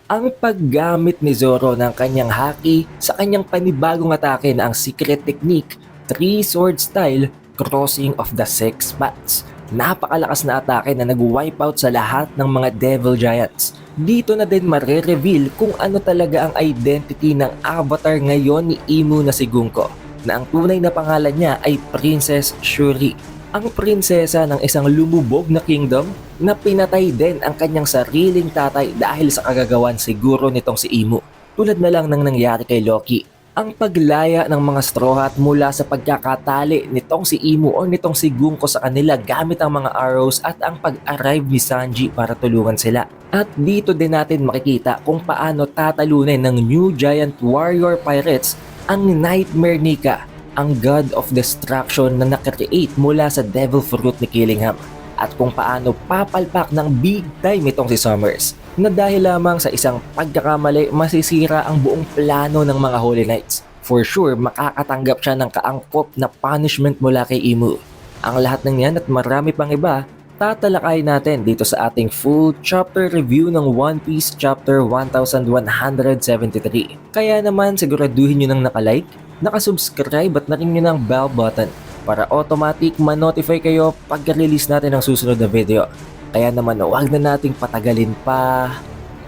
ang paggamit ni Zoro ng kanyang haki sa kanyang panibagong atake na ang secret technique, Three Sword Style, Crossing of the Six Paths. Napakalakas na atake na nag-wipeout sa lahat ng mga Devil Giants. Dito na din mare-reveal kung ano talaga ang identity ng avatar ngayon ni Imu na si Gunko, na ang tunay na pangalan niya ay Princess Shuri, ang prinsesa ng isang lumubog na kingdom na pinatay din ang kanyang sariling tatay dahil sa kagagawan siguro nitong si Imu. Tulad na lang ng nangyari kay Loki. Ang paglaya ng mga Straw Hat mula sa pagkakatali nitong si Imu o nitong si Gunko sa kanila gamit ang mga arrows at ang pag-arrive ni Sanji para tulungan sila. At dito din natin makikita kung paano tatalunin ng New Giant Warrior Pirates ang Nightmare Nika, ang God of Destruction na nakreate mula sa Devil Fruit ni Killingham, at kung paano papalpak ng big time itong si Summers na dahil lamang sa isang pagkakamali masisira ang buong plano ng mga Holy Knights. For sure, makakatanggap siya ng kaangkop na punishment mula kay Imu. Ang lahat ng yan at marami pang iba, tatalakay natin dito sa ating full chapter review ng One Piece Chapter 1173. Kaya naman siguraduhin nyo nang nakalike, nakasubscribe at naring nyo ng bell button para automatic ma-notify kayo pagka-release natin ng susunod na video. Kaya naman huwag na nating patagalin pa.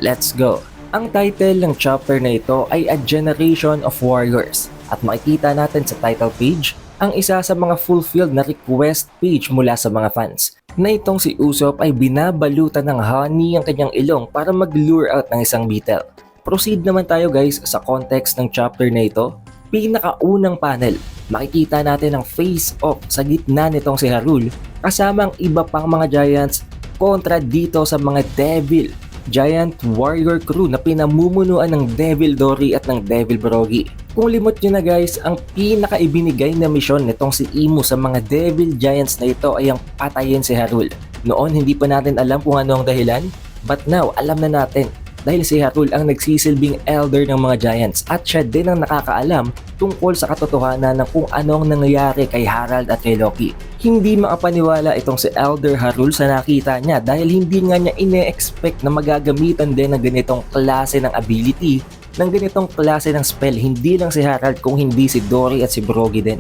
Let's go! Ang title ng chapter na ito ay A Generation of Warriors at makikita natin sa title page ang isa sa mga fulfilled na request page mula sa mga fans na itong si Usopp ay binabalutan ng honey ang kanyang ilong para mag-lure out ng isang beetle. Proceed naman tayo guys sa context ng chapter na ito. Pinakaunang panel, makikita natin ang face-off sa gitna nitong si Harul kasama ang iba pang mga giants kontra dito sa mga Devil Giant Warrior crew na pinamumunuan ng Devil Dory at ng Devil Brogy. Kung limot nyo na guys, ang pinakaibinigay na misyon nitong si Imu sa mga Devil Giants na ito ay ang patayin si Harul. Noon hindi pa natin alam kung ano ang dahilan, but now alam na natin. Dahil si Harul ang nagsisilbing elder ng mga giants at siya din ang nakakaalam tungkol sa katotohanan ng kung anong nangyayari kay Harald at kay Loki. Hindi makapaniwala itong si Elder Harul sa nakita niya dahil hindi nga niya ine-expect na magagamitan din ng ganitong klase ng ability, ng ganitong klase ng spell, hindi lang si Harald kung hindi si Dory at si Brogy din.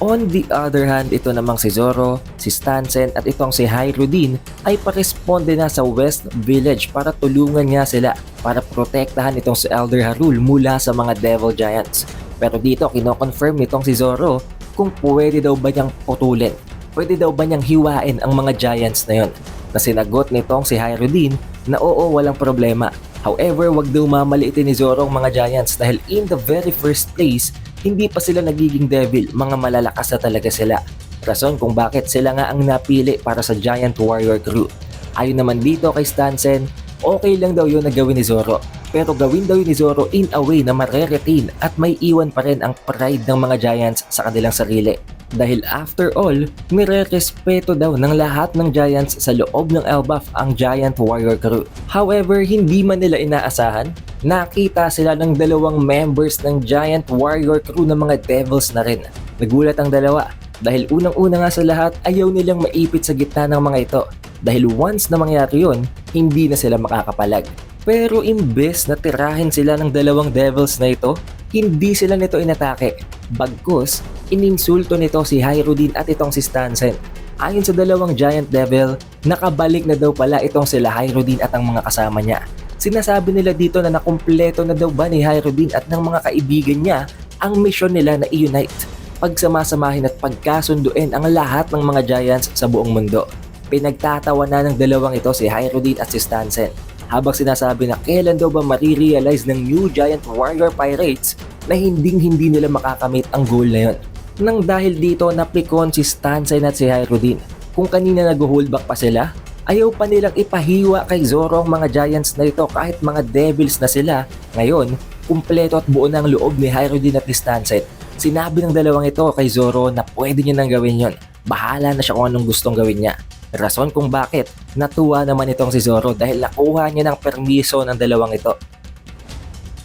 On the other hand, ito namang si Zoro, si Stansen at itong si Hyrule ay paresponde na sa West Village para tulungan niya sila para protektahan itong si Elder Harul mula sa mga Devil Giants. Pero dito kino-confirm nitong si Zoro kung pwede daw ba niyang putulin, pwede daw ba niyang hiwain ang mga giants na yon. Na sinagot nitong si Hyrule na oo, walang problema. However, wag daw mamaliitin ni Zoro ang mga giants dahil in the very first place, hindi pa sila nagiging devil, mga malalakas na talaga sila. Rason kung bakit sila nga ang napili para sa Giant Warrior Crew. Ayon naman dito kay Stansen, okay lang daw yun na gawin ni Zoro. Pero gawin daw yun ni Zoro in a way na mare-retain at may iwan pa rin ang pride ng mga giants sa kanilang sarili. Dahil after all, nire-respeto daw ng lahat ng giants sa loob ng Elbaf ang Giant Warrior Crew. However, hindi man nila inaasahan, nakita sila ng dalawang members ng Giant Warrior Crew ng mga Devils na rin. Nagulat ang dalawa dahil unang-una nga sa lahat ayaw nilang maipit sa gitna ng mga ito. Dahil once na mangyari yun, hindi na sila makakapalag. Pero imbes na tirahin sila ng dalawang Devils na ito, hindi sila nito inatake. Bagkus, ininsulto nito si Hyrule at itong si Stansen. Ayon sa dalawang Giant Devil, nakabalik na daw pala itong sila Hyrule at ang mga kasama niya. Sinasabi nila dito na nakumpleto na daw ba ni Hyrule at ng mga kaibigan niya ang misyon nila na i-unite, pagsamasamahin at pagkasunduin ang lahat ng mga giants sa buong mundo. Pinagtatawa na ng dalawang ito si Hyrule at si Stansen habang sinasabi na kailan daw ba marirealize ng New Giant Warrior Pirates na hindi nila makakamit ang goal na yon. Nang dahil dito napikon si Stansen at si Hyrule. Kung kanina nag-hold back pa sila, ayaw pa nilang ipahiwa kay Zoro ang mga giants na ito kahit mga devils na sila. Ngayon, kumpleto at buo na ang loob ni Hyrule at ni Stansen. Sinabi ng dalawang ito kay Zoro na pwede niya nang gawin yon. Bahala na siya kung anong gustong gawin niya. Rason kung bakit natuwa naman itong si Zoro dahil nakuha niya ng permiso ng dalawang ito.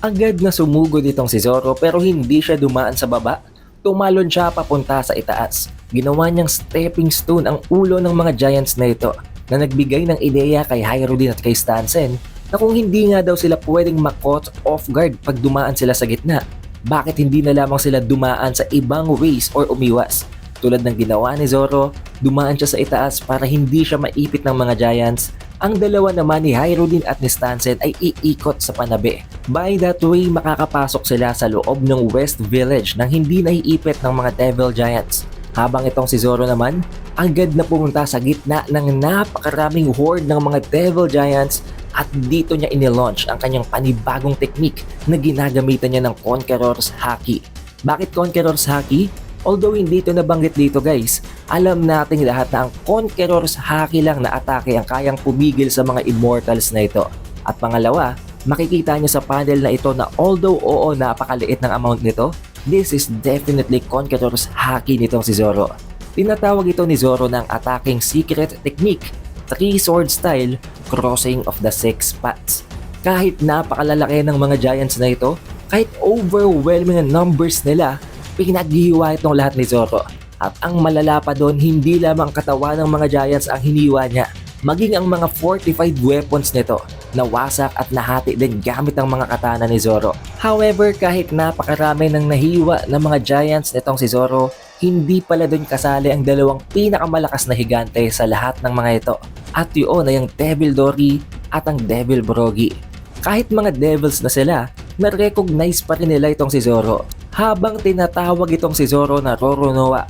Agad na sumugod itong si Zoro pero hindi siya dumaan sa baba. Tumalon siya papunta sa itaas. Ginawa niyang stepping stone ang ulo ng mga giants na ito na nagbigay ng ideya kay Hyrule at kay Stansen na kung hindi nga daw sila pwedeng ma-caught off guard pag dumaan sila sa gitna, bakit hindi na lamang sila dumaan sa ibang ways or umiwas? Tulad ng ginawa ni Zoro, dumaan siya sa itaas para hindi siya maipit ng mga Giants. Ang dalawa naman ni Hyrule at ni Stansen ay iikot sa panabi. By that way, makakapasok sila sa loob ng West Village nang hindi naiipit ng mga Devil Giants. Habang itong si Zoro naman, agad na pumunta sa gitna ng napakaraming horde ng mga Devil Giants at dito niya inilaunch ang kanyang panibagong technique na ginagamitan niya ng Conqueror's Haki. Bakit Conqueror's Haki? Although hindi ito nabanggit dito guys, alam nating lahat na ang Conqueror's Haki lang na atake ang kayang pumigil sa mga Immortals na ito. At pangalawa, makikita niyo sa panel na ito na although oo napakaliit ng amount nito, this is definitely Conqueror's Haki nitong si Zoro. Tinatawag ito ni Zoro ng attacking secret technique, 3-sword style, crossing of the 6 paths. Kahit napakalalaki ng mga Giants na ito, kahit overwhelming ang numbers nila, pinaghihiwa itong lahat ni Zoro. At ang malala pa doon, hindi lamang katawan ng mga Giants ang hiniwa niya, maging ang mga fortified weapons nito, nawasak at nahati din gamit ang mga katana ni Zoro. However, kahit napakarami ng nahiwa ng mga Giants nitong si Zoro, hindi pala doon kasali ang dalawang pinakamalakas na higante sa lahat ng mga ito. At yun ay ang Devil Dory at ang Devil Brogy. Kahit mga devils na sila, na-recognize pa rin nila itong si Zoro habang tinatawag itong si Zoro na Roronoa.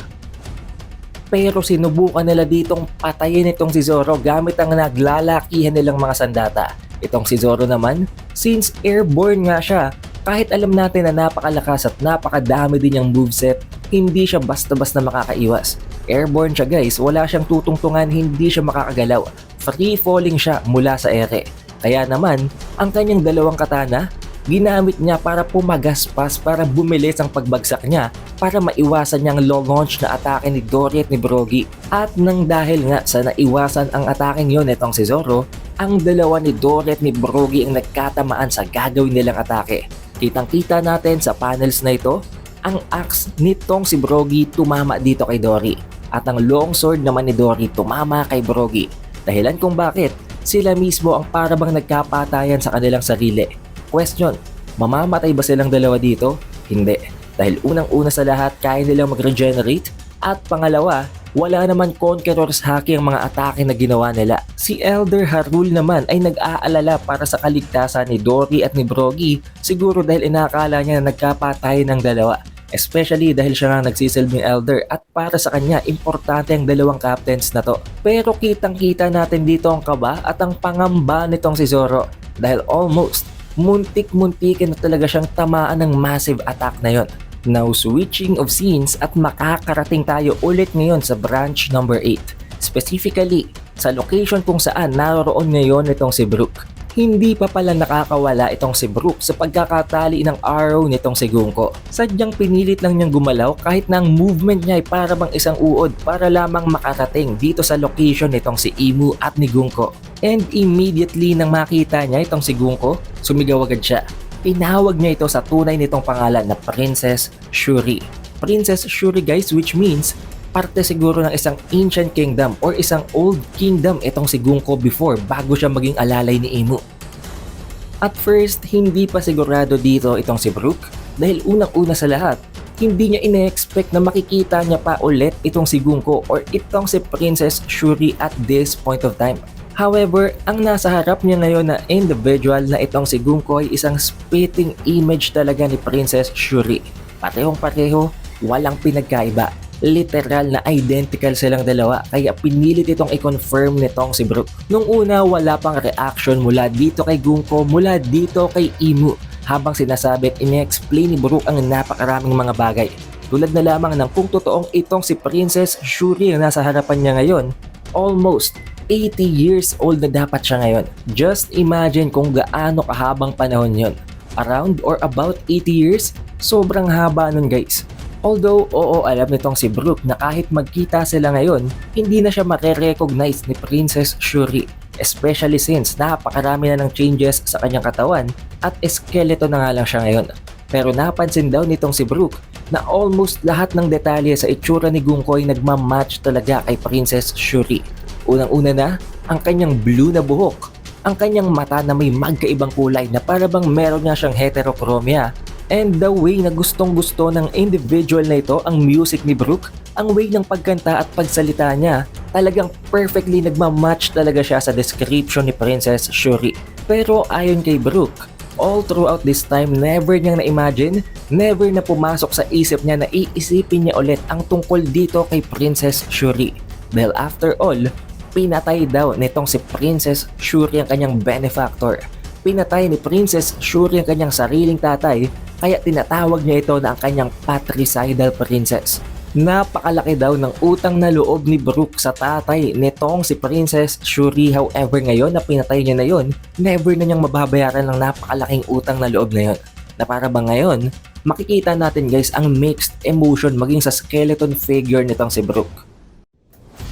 Pero sinubukan nila ditong patayin itong si Zoro gamit ang naglalakihan nilang mga sandata. Itong si Zoro naman, since airborne nga siya, kahit alam natin na napakalakas at napakadami din yung moveset, hindi siya basta-basta makakaiwas. Airborne siya guys, wala siyang tutungtungan, hindi siya makakagalaw. Free falling siya mula sa ere. Kaya naman, ang kanyang dalawang katana, ginamit niya para pumagaspas, para bumilis ang pagbagsak niya, para maiwasan niyang low launch na atake ni Dory at ni Brogy. At nang dahil nga sa naiwasan ang ataking yon nitong si Zoro, ang dalawa ni Dory at ni Brogy ang nagkatamaan sa gagawin nilang atake. Kitang-kita natin sa panels na ito, ang axe nitong si Brogy tumama dito kay Dory. At ang long sword naman ni Dory tumama kay Brogy. Dahilan kung bakit, sila mismo ang parabang nagkapatayan sa kanilang sarili. Question, mamamatay ba silang dalawa dito? Hindi. Dahil unang-una sa lahat, kaya nilang mag-regenerate. At pangalawa, wala naman Conqueror's Haki ang mga atake na ginawa nila. Si Elder Hyrule naman ay nag-aalala para sa kaligtasan ni Dory at ni Brogy, siguro dahil inakala niya na nagkapatayan ng dalawa. Especially dahil siya nga nagsisilbing Elder at para sa kanya importante ang dalawang captains na to. Pero kitang-kita natin dito ang kaba at ang pangamba nitong si Zoro dahil almost muntik-muntikin na talaga siyang tamaan ng massive attack na yon. Now switching of scenes at makakarating tayo ulit ngayon sa branch number 8. Specifically sa location kung saan naroon ngayon itong si Brook. Hindi pa pala nakakawala itong si Brook sa pagkakatali ng arrow nitong si Gunko. Sadyang pinilit lang niyang gumalaw kahit na ang movement niya ay para bang isang uod para lamang makarating dito sa location nitong si Imu at ni Gunko. And immediately nang makita niya itong si Gunko, sumigaw agad siya. Tinawag niya ito sa tunay nitong pangalan na Princess Shuri. Princess Shuri guys, which means parte siguro ng isang ancient kingdom or isang old kingdom itong si Gunko before bago siya maging alalay ni Imu. At first, hindi pa sigurado dito itong si Brook dahil unang-una sa lahat, hindi niya ine-expect na makikita niya pa ulit itong si Gunko or itong si Princess Shuri at this point of time. However, ang nasa harap niya ngayon na individual na itong si Gunko ay isang spitting image talaga ni Princess Shuri. Parehong-pareho, walang pinagkaiba. Literal na identical silang dalawa kaya pinilit itong i-confirm nitong si Brook. Nung una wala pang reaction mula dito kay Gunko, mula dito kay Imu habang sinasabi at ine-explain ni Brook ang napakaraming mga bagay. Tulad na lamang ng kung totoong itong si Princess Shuri ang nasa harapan niya ngayon, almost 80 years old na dapat siya ngayon. Just imagine kung gaano kahabang panahon yon. Around or about 80 years, sobrang haba nun guys. Although, oo, alam nitong si Brook na kahit magkita sila ngayon, hindi na siya mare-recognize ni Princess Shuri. Especially since napakarami na ng changes sa kanyang katawan at skeleton na nga lang siya ngayon. Pero napansin daw nitong si Brook na almost lahat ng detalye sa itsura ni Gunko ay nagmamatch talaga kay Princess Shuri. Unang-una na, ang kanyang blue na buhok. ang kanyang mata na may magkaibang kulay na para bang meron nga siyang heterochromia. And the way na gustong gusto ng individual na ito ang music ni Brook, ang way ng pagkanta at pagsalita niya, talagang perfectly nagmamatch talaga siya sa description ni Princess Shuri. Pero ayon kay Brook, all throughout this time never niyang na-imagine, never na pumasok sa isip niya na iisipin niya ulit ang tungkol dito kay Princess Shuri. Dahil after all, pinatay daw nitong si Princess Shuri ang kanyang benefactor. Pinatay ni Princess Shuri ang kanyang sariling tatay, kaya tinatawag niya ito na ang kanyang patricidal princess. Napakalaki daw ng utang na loob ni Brook sa tatay nitong si Princess Shuri. However ngayon na pinatay niya na yon, never na niyang mababayaran ng napakalaking utang na loob na yon. Na para ba ngayon, makikita natin guys ang mixed emotion maging sa skeleton figure nitong si Brook.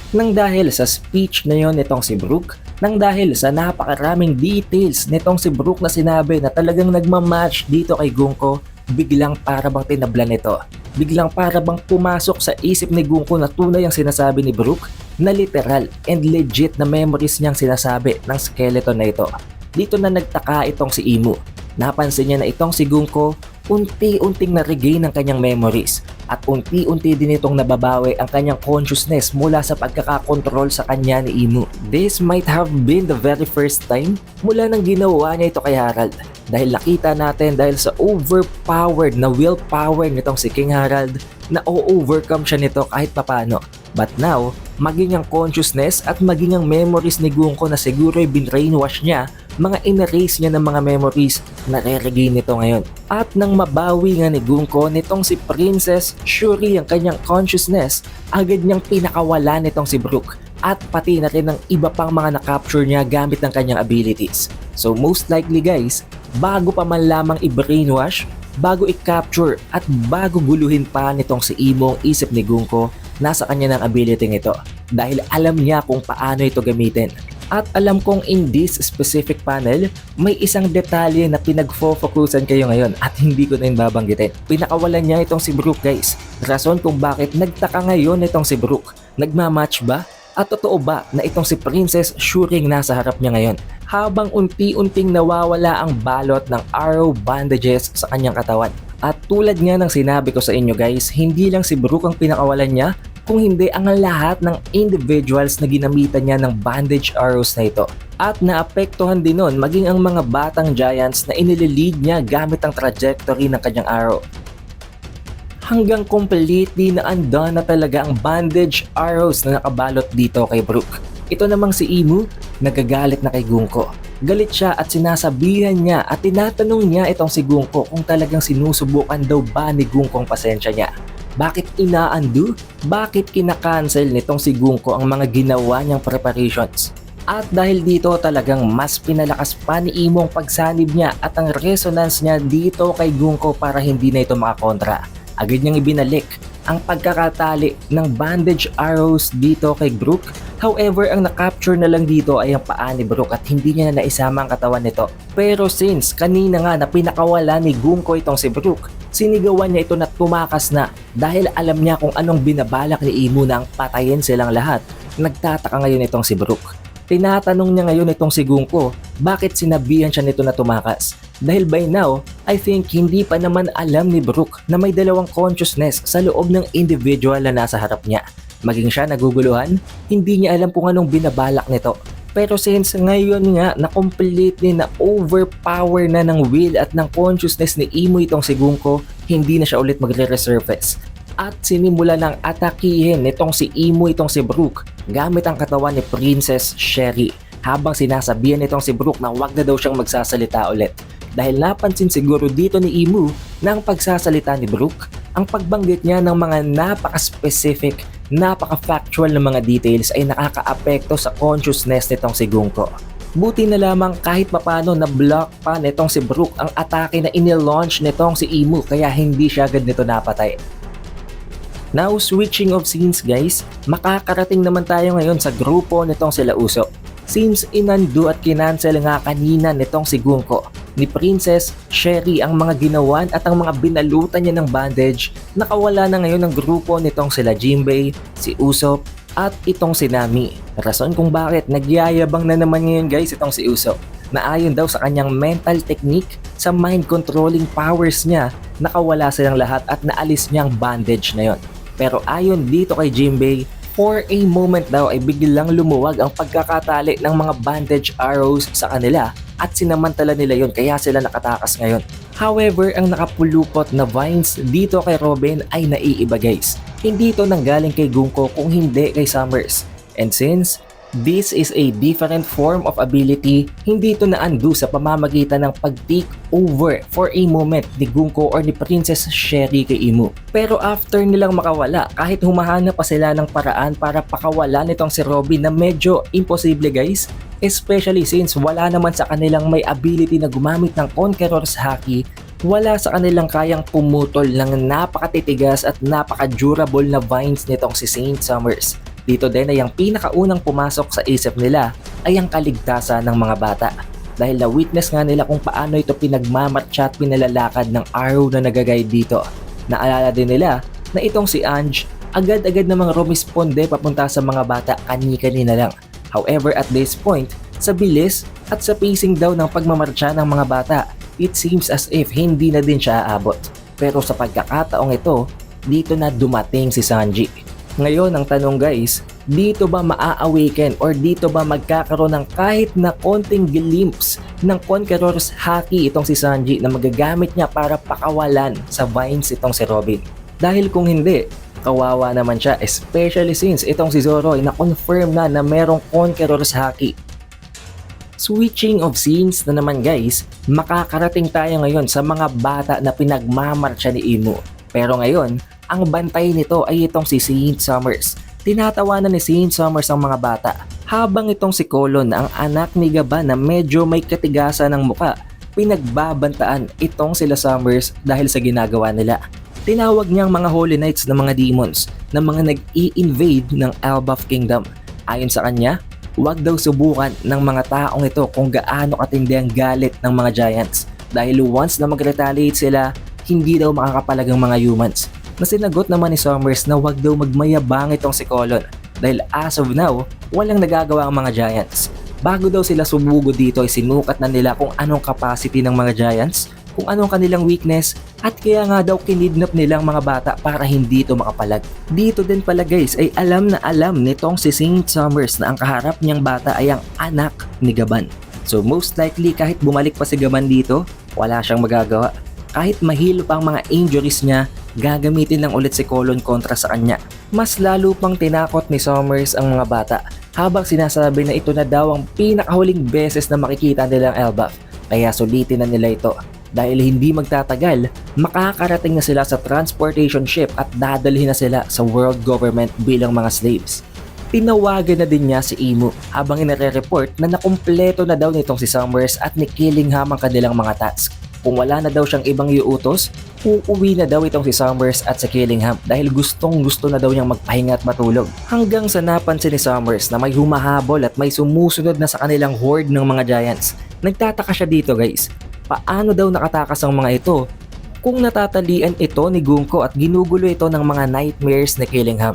Nang dahil sa speech na yon nitong si Brook, nang dahil sa napakaraming details nitong si Brook na sinabi na talagang nagmamatch dito kay Gunko, biglang para bang tinablan nito. Biglang para bang pumasok sa isip ni Gunko na tunay ang sinasabi ni Brook, na literal and legit na memories niyang sinasabi ng skeleton na ito. Dito na nagtaka itong si Imu. Napansin niya na itong si Gunko unti-unting na-regain ang kanyang memories at unti-unti din itong nababawi ang kanyang consciousness mula sa pagkakakontrol sa kanya ni Imu. This might have been the very first time mula nang ginawa niya ito kay Harald, dahil nakita natin dahil sa overpowered na willpower nitong si King Harald na o-overcome siya nito kahit papano. But now, maging ang consciousness at maging ang memories ni Gunko na siguro'y binrainwash niya, mga in-erase niya ng mga memories na re-regain nito ngayon. At nang mabawi nga ni Gunko nitong si Princess Shuri ang kanyang consciousness, agad niyang pinakawala nitong si Brook at pati na rin ng iba pang mga na-capture niya gamit ng kanyang abilities. So most likely guys, bago pa man lamang i-brainwash, bago i-capture at bago guluhin pa nitong si Imo ang isip ni Gunko, nasa kanya ng ability ito dahil alam niya kung paano ito gamitin. At alam kong in this specific panel, may isang detalye na pinagfo-focusan kayo ngayon at hindi ko na yung babanggitin. Pinakawalan niya itong si Brook guys. Rason kung bakit nagtaka ngayon itong si Brook. Nagmamatch ba? At totoo ba na itong si Princess Shuri nasa harap niya ngayon? Habang unti-unting nawawala ang balot ng arrow bandages sa kanyang katawan. At tulad nga ng sinabi ko sa inyo guys, hindi lang si Brook ang pinakawalan niya, kung hindi ang lahat ng individuals na ginamitan niya ng bandage arrows na ito. At naapektuhan din nun maging ang mga batang giants na inililid niya gamit ang trajectory ng kanyang arrow. Hanggang completely na undone na talaga ang bandage arrows na nakabalot dito kay Brook. Ito namang si Imu, nagagalit na kay Gunko. Galit siya at sinasabihan niya at tinatanong niya itong si Gunko kung talagang sinusubukan daw ba ni Gunko ang pasensya niya. Bakit ina-undo? Bakit kinakancel nitong si Gunko ang mga ginawa niyang preparations? At dahil dito talagang mas pinalakas pa ni Imo ang pagsanib niya at ang resonance niya dito kay Gunko para hindi na ito makakontra. Agad niyang ibinalik ang pagkakatali ng bandage arrows dito kay Brook. However, ang na-capture na lang dito ay ang paa ni Brook at hindi niya na naisama ang katawan nito. Pero since kanina nga na pinakawala ni Gunko itong si Brook, sinigawan niya ito na tumakas na dahil alam niya kung anong binabalak ni Imo na ang patayin silang lahat. Nagtataka ngayon itong si Brook. Tinatanong niya ngayon itong si Gunko bakit sinabihan siya nito na tumakas. Dahil by now, I think hindi pa naman alam ni Brook na may dalawang consciousness sa loob ng individual na nasa harap niya. Maging siya naguguluhan, hindi niya alam kung anong binabalak nito. Pero since ngayon nga na completely na overpower na ng will at ng consciousness ni Imo itong si Gunko, hindi na siya ulit magre-resurface. At sinimula ng atakihin nitong si Imo itong si Brook gamit ang katawan ni Princess Shuri, habang sinasabihan nitong si Brook na wag na daw siyang magsasalita ulit. Dahil napansin siguro dito ni Imo na ang pagsasalita ni Brook, ang pagbanggit niya ng mga napaka-specific, napaka-factual na mga details ay nakaka-apekto sa consciousness nitong si Gunko. Buti na lamang kahit papano na block pa nitong si Brook ang atake na inilaunch nitong si Imo kaya hindi siya agad nito napatay. Now switching of scenes guys, makakarating naman tayo ngayon sa grupo nitong sila Uso. Since inando at kinancel nga kanina nitong si Gunko, ni Princess Shuri ang mga ginawan at ang mga binalutan niya ng bandage, nakawala na ngayon ang grupo nitong sila Jinbei, si Usopp at itong si Nami. Rason kung bakit nagyayabang na naman ngayon guys itong si Usopp, na ayon daw sa kanyang mental technique sa mind controlling powers niya, nakawala silang lahat at naalis niyang bandage na yon. Pero ayon dito kay Jinbei, for a moment daw ay biglang lumuwag ang pagkakatali ng mga bandage arrows sa kanila at sinamantala nila yon kaya sila nakatakas ngayon. However, ang nakapulupot na vines dito kay Robin ay naiiba guys. Hindi ito nanggaling kay Gunko kung hindi kay Summers. And since this is a different form of ability, hindi ito na-undo sa pamamagitan ng pag-take over for a moment ni Gunko or ni Princess Sherry kay Imu. Pero after nilang makawala, kahit humahanap pa sila ng paraan para pakawalan nitong si Robin na medyo imposible guys, especially since wala naman sa kanilang may ability na gumamit ng Conqueror's Haki, wala sa kanilang kayang pumutol ng napakatitigas at napaka-durable na vines nitong si Saint Summers. Dito din ay ang pinakaunang pumasok sa isip nila ay ang kaligtasan ng mga bata. Dahil na-witness nga nila kung paano ito pinagmamarcha at pinalalakad ng arrow na nagagayad dito. Naalala din nila na itong si Ange agad-agad namang rumisponde papunta sa mga bata kani-kanina lang. However, at this point, sa bilis at sa pacing daw ng pagmamarcha ng mga bata, it seems as if hindi na din siya aabot. Pero sa pagkakataong ito, dito na dumating si Sanji. Ngayon ang tanong guys, dito ba maa-awaken or dito ba magkakaroon ng kahit na konting glimpse ng Conqueror's Haki itong si Sanji na magagamit niya para pakawalan sa vines itong si Robin? Dahil kung hindi, kawawa naman siya, especially since itong si Zoro ay na-confirm na merong Conqueror's Haki. Switching of scenes na naman guys, makakarating tayo ngayon sa mga bata na pinagmamarcha ni Imu. Pero ngayon, ang bantay nito ay itong si Saint Summers. Tinatawanan ni Saint Summers ang mga bata, habang itong si Colon na ang anak ni Gaba na medyo may katigasan ng muka, pinagbabantaan itong sila Summers dahil sa ginagawa nila. Tinawag niyang mga Holy Knights na mga demons na mga nag-i-invade ng Elbaf Kingdom. Ayon sa kanya, huwag daw subukan ng mga taong ito kung gaano katindi ang galit ng mga giants. Dahil once na mag-retaliate sila, hindi daw makakapalag ang mga humans. Na sinagot naman ni Summers na huwag daw magmayabang itong si Colon dahil as of now, walang nagagawa ang mga giants. Bago daw sila sumugo dito ay sinukat na nila kung anong capacity ng mga giants, kung anong kanilang weakness, at kaya nga daw kinidnap nilang mga bata para hindi ito makapalag. Dito din pala guys ay alam na alam nitong si Saint Summers na ang kaharap niyang bata ay ang anak ni Gaban. So most likely kahit bumalik pa si Gaban dito, wala siyang magagawa. Kahit mahilo pa ang mga injuries niya, gagamitin lang ulit si Colon kontra sa kanya. Mas lalo pang tinakot ni Summers ang mga bata habang sinasabi na ito na daw ang pinakahuling beses na makikita nilang Elbaf. Kaya sulitin na nila ito. Dahil hindi magtatagal, makakarating na sila sa transportation ship at dadalhin na sila sa world government bilang mga slaves. Tinawagan na din niya si Imu habang inare-report na nakumpleto na daw nitong si Summers at ni Killingham ang kanilang mga task. Kung wala na daw siyang ibang iuutos, uuwi na daw itong si Summers at si Killingham dahil gustong gusto na daw niyang magpahinga at matulog. Hanggang sa napansin ni Summers na may humahabol at may sumusunod na sa kanilang horde ng mga giants. Nagtataka siya dito guys, paano daw nakatakas ang mga ito kung natatalian ito ni Gunko at ginugulo ito ng mga nightmares ni Killingham.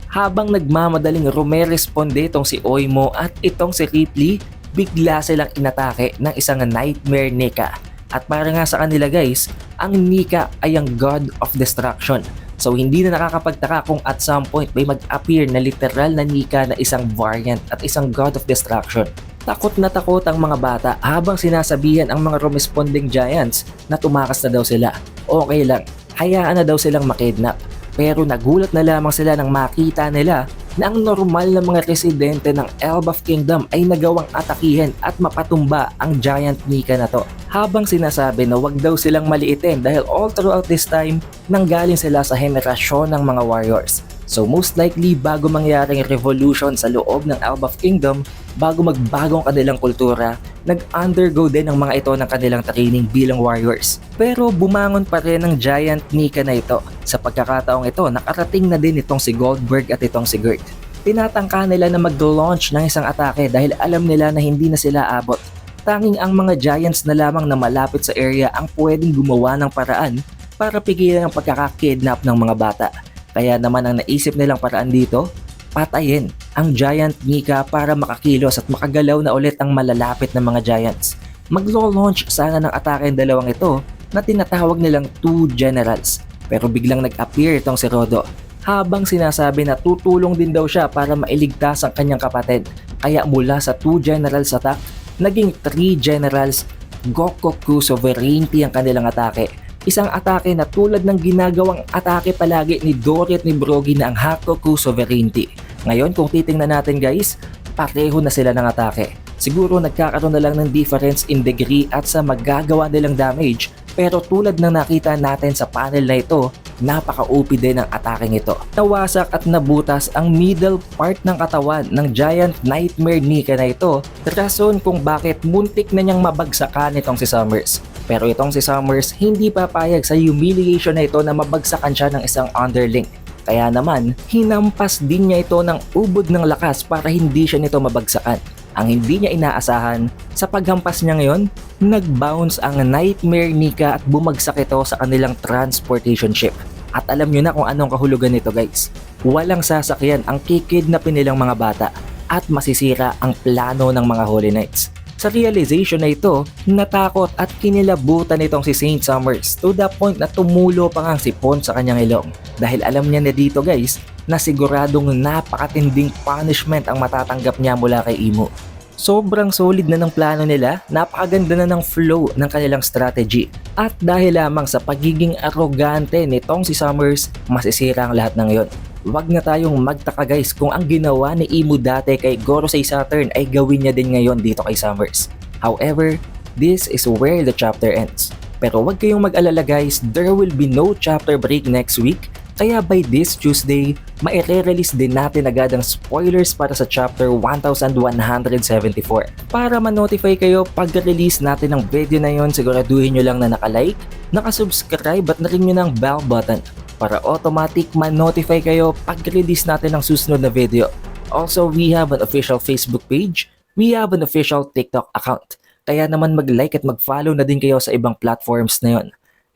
Habang nagmamadaling rumeresponde itong si Oimo at itong si Ripley, bigla silang inatake ng isang nightmare Nika. At para nga sa kanila guys, ang Nika ay ang God of Destruction. So hindi na nakakapagtaka kung at some point may mag-appear na literal na Nika na isang variant at isang God of Destruction. Takot na takot ang mga bata habang sinasabihan ang mga responding giants na tumakas na daw sila. Okay lang, hayaan na daw silang makidnap. Pero nagulat na lamang sila nang makita nila na ang normal na mga residente ng Elbaf Kingdom ay nagawang atakihin at mapatumba ang giant Nika na to. Habang sinasabi na wag daw silang maliitin dahil all throughout this time, nanggaling sila sa henerasyon ng mga warriors. So most likely bago mangyaring revolution sa loob ng Elbaf Kingdom, bago magbagong kanilang kultura, nag-undergo din ang mga ito ng kanilang training bilang warriors. Pero bumangon pa rin ang giant Nika na ito. Sa pagkakataong ito, nakarating na din itong si Goldberg at itong si Gert. Tinatangka nila na mag-launch ng isang atake dahil alam nila na hindi na sila abot. Tanging ang mga giants na lamang na malapit sa area ang pwedeng gumawa ng paraan para pigilan ang pagkakakidnap ng mga bata. Kaya naman ang naisip nilang paraan dito, patayin ang Giant Nika para makakilos at makagalaw na ulit ang malalapit na mga Giants. Maglo-launch sana ng atake ang dalawang ito na tinatawag nilang Two Generals, pero biglang nag-appear itong si Rodo habang sinasabi na tutulong din daw siya para mailigtas ang kanyang kapatid. Kaya mula sa Two Generals attack, naging Three Generals Gokoku Sovereignty ang kanilang atake. Isang atake na tulad ng ginagawang atake palagi ni Dory at ni Brogy na ang Hakoku Sovereignty. Ngayon kung titingnan natin guys, pareho na sila ng atake. Siguro nagkakaroon na lang ng difference in degree at sa magagawa nilang damage, pero tulad ng nakita natin sa panel na ito, napaka-OP din ang ataking ito. Nawasak at nabutas ang middle part ng katawan ng Giant Nightmare Nika na ito, rason kung bakit muntik na niyang mabagsakan itong si Summers. Pero itong si Summers hindi papayag sa humiliation na ito na mabagsakan siya ng isang underling. Kaya naman, hinampas din niya ito ng ubod ng lakas para hindi siya nito mabagsakan. Ang hindi niya inaasahan, sa paghampas niya ngayon, nag-bounce ang Nightmare Nika at bumagsak ito sa kanilang transportation ship. At alam nyo na kung anong kahulugan nito guys. Walang sasakyan ang kikidnapin nilang mga bata at masisira ang plano ng mga Holy Knights. Sa realization na ito, natakot at kinilabutan nitong si Saint Summers to the point na tumulo pa nga ang sipon sa kanyang ilong. Dahil alam niya na dito guys, na siguradong napakatinding punishment ang matatanggap niya mula kay Imo. Sobrang solid na ng plano nila, napakaganda na ng flow ng kanilang strategy. At dahil lamang sa pagiging arrogante nitong si Summers, masisira ang lahat ng yon. Huwag na tayong magtaka guys kung ang ginawa ni Imo dati kay Gorosei Saturn ay gawin niya din ngayon dito kay Summers. However, this is where the chapter ends. Pero huwag kayong mag-alala guys, there will be no chapter break next week. Kaya by this Tuesday, maire-release din natin agad ang spoilers para sa chapter 1174. Para ma-notify kayo pag-release natin ng video na yon, siguraduhin nyo lang na naka-like, naka-subscribe at na-ring nyo ng bell button para automatic ma-notify kayo pag-release natin ng susunod na video. Also, we have an official Facebook page, we have an official TikTok account. Kaya naman mag-like at mag-follow na din kayo sa ibang platforms na yon.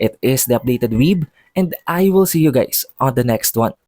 It is The Updated Weeb, and I will see you guys on the next one.